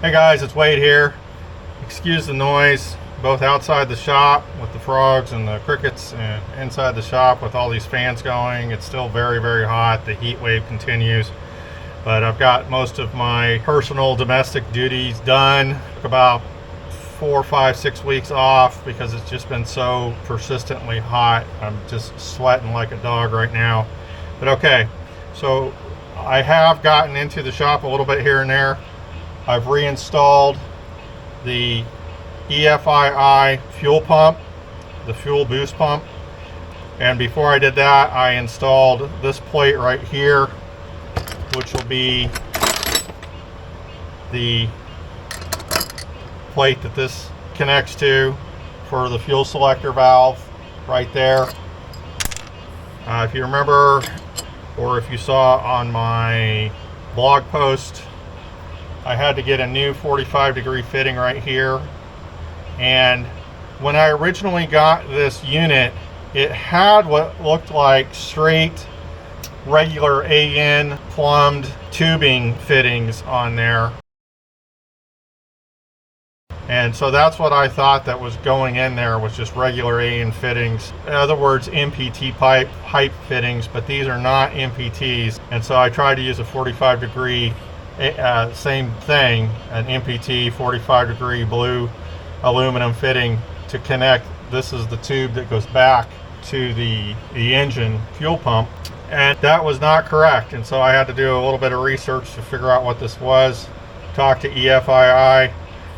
Hey guys, it's Wade here. Excuse the noise, both outside the shop with the frogs and the crickets, and inside the shop with all these fans going. It's still very, very hot. The heat wave continues. But I've got most of my personal domestic duties done. Took about 4, 5, 6 weeks off because it's just been so persistently hot. I'm just sweating like a dog right now. But okay, so I have gotten into the shop a little bit here and there. I've reinstalled the EFII fuel pump, the fuel boost pump. And before I did that, I installed this plate right here, which will be the plate that this connects to for the fuel selector valve right there. If you remember, or if you saw on my blog post, I had to get a new 45-degree fitting right here. And when I originally got this unit, it had what looked like straight regular AN plumbed tubing fittings on there. And so that's what I thought that was going in there, was just regular AN fittings. In other words, MPT pipe fittings, but these are not MPTs. And so I tried to use a 45-degree same thing, an MPT 45-degree blue aluminum fitting to connect. This is the tube that goes back to the engine fuel pump, and that was not correct. And so I had to do a little bit of research to figure out what this was. Talk to EFII.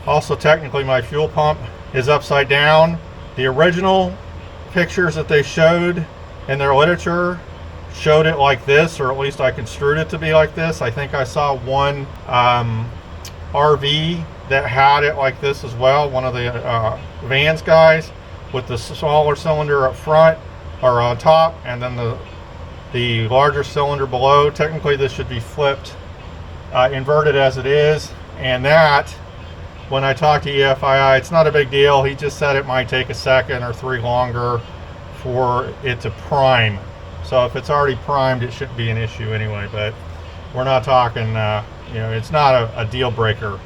Also, technically my fuel pump is upside down. The original pictures that they showed in their literature showed it like this, or at least I construed it to be like this. I think I saw one RV that had it like this as well, one of the Vans guys, with the smaller cylinder up front or on top, and then the larger cylinder below. Technically this should be flipped, inverted as it is. And that, when I talked to EFII, it's not a big deal. He just said it might take a second or 3 longer for it to prime. So if it's already primed, it shouldn't be an issue anyway. But we're not talking, it's not a deal breaker.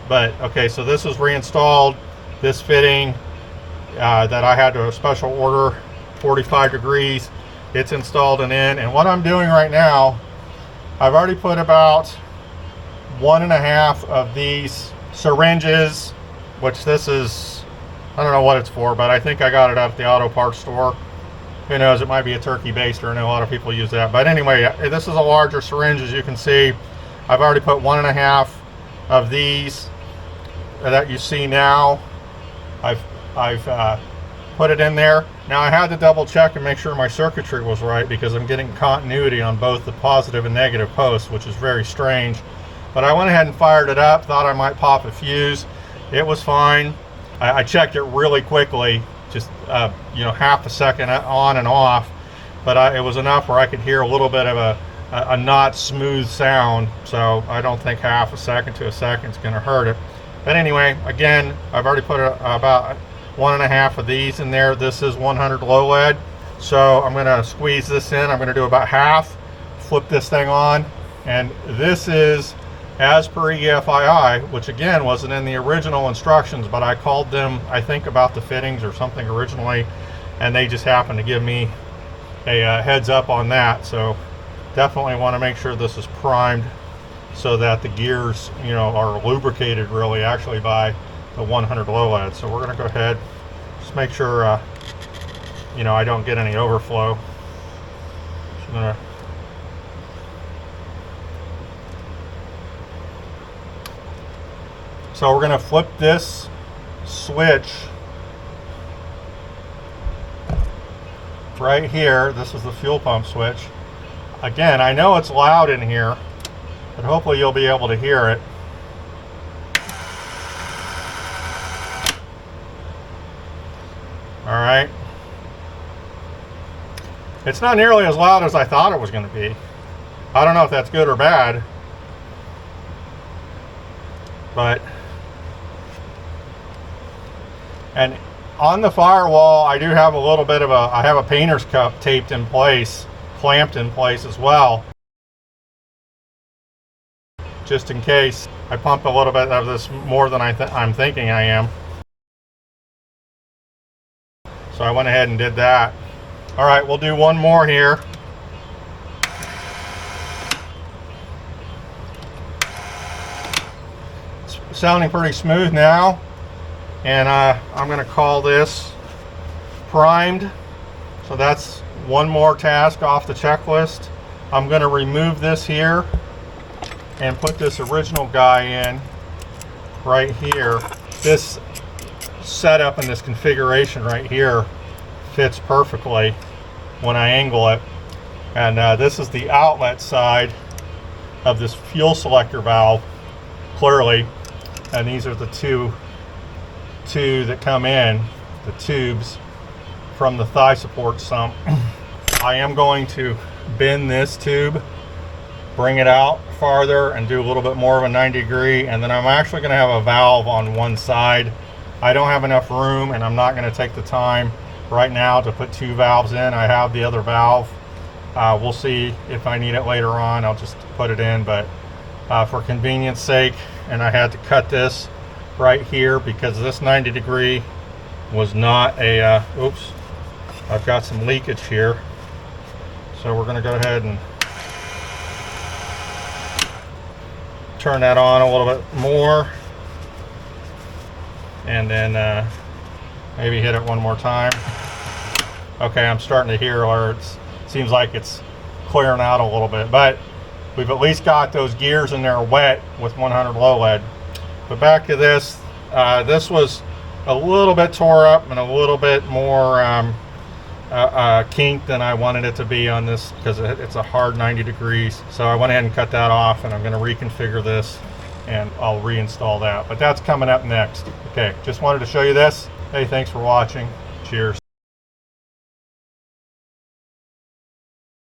But okay, so this was reinstalled. This fitting that I had to special order, 45 degrees, it's installed and in. And what I'm doing right now, I've already put about 1.5 of these syringes, which this is, I don't know what it's for, but I think I got it at the auto parts store. Who knows, it might be a turkey baster. I know a lot of people use that. But anyway, this is a larger syringe, as you can see. I've already put 1.5 of these that you see now. I've put it in there. Now I had to double check and make sure my circuitry was right, because I'm getting continuity on both the positive and negative posts, which is very strange. But I went ahead and fired it up, thought I might pop a fuse. It was fine. I checked it really quickly, just half a second on and off, but it was enough where I could hear a little bit of a not smooth sound. So I don't think half a second to a second is going to hurt it. But anyway, again, I've already put about 1.5 of these in there. This is 100 low lead, so I'm going to squeeze this in. I'm going to do about half, flip this thing on, and this is as per EFII, which again wasn't in the original instructions, but I called them, I think, about the fittings or something originally, and they just happened to give me a heads up on that. So definitely want to make sure this is primed so that the gears, are lubricated really actually by the 100 low lead. So we're going to go ahead, just make sure, I don't get any overflow. So I'm going to So we're going to flip this switch right here. This is the fuel pump switch. Again, I know it's loud in here, but hopefully you'll be able to hear it. All right. It's not nearly as loud as I thought it was going to be. I don't know if that's good or bad, but and on the firewall, I do have a little bit of I have a painter's cup taped in place, clamped in place as well. just in case I pump a little bit of this more than I'm thinking I am. So I went ahead and did that. All right, we'll do one more here. It's sounding pretty smooth now, and I'm going to call this primed. So that's one more task off the checklist. I'm going to remove this here and put this original guy in right here. This setup and this configuration right here fits perfectly when I angle it. And this is the outlet side of this fuel selector valve, clearly. And these are the two that come in, the tubes from the thigh support sump. I am going to bend this tube, bring it out farther, and do a little bit more of a 90 degree, and then I'm actually going to have a valve on one side. I don't have enough room, and I'm not going to take the time right now to put two valves in. I have the other valve. We'll see if I need it later on. I'll just put it in, but for convenience sake, and I had to cut this right here because this 90 degree was not a oops, I've got some leakage here, so we're going to go ahead and turn that on a little bit more, and then maybe hit it one more time. Okay, I'm starting to hear where it seems like it's clearing out a little bit, but we've at least got those gears in there wet with 100 low lead. But back to this, this was a little bit tore up and a little bit more kinked than I wanted it to be on this because it's a hard 90 degrees. So I went ahead and cut that off, and I'm going to reconfigure this and I'll reinstall that. But that's coming up next. Okay, just wanted to show you this. Hey, thanks for watching. Cheers.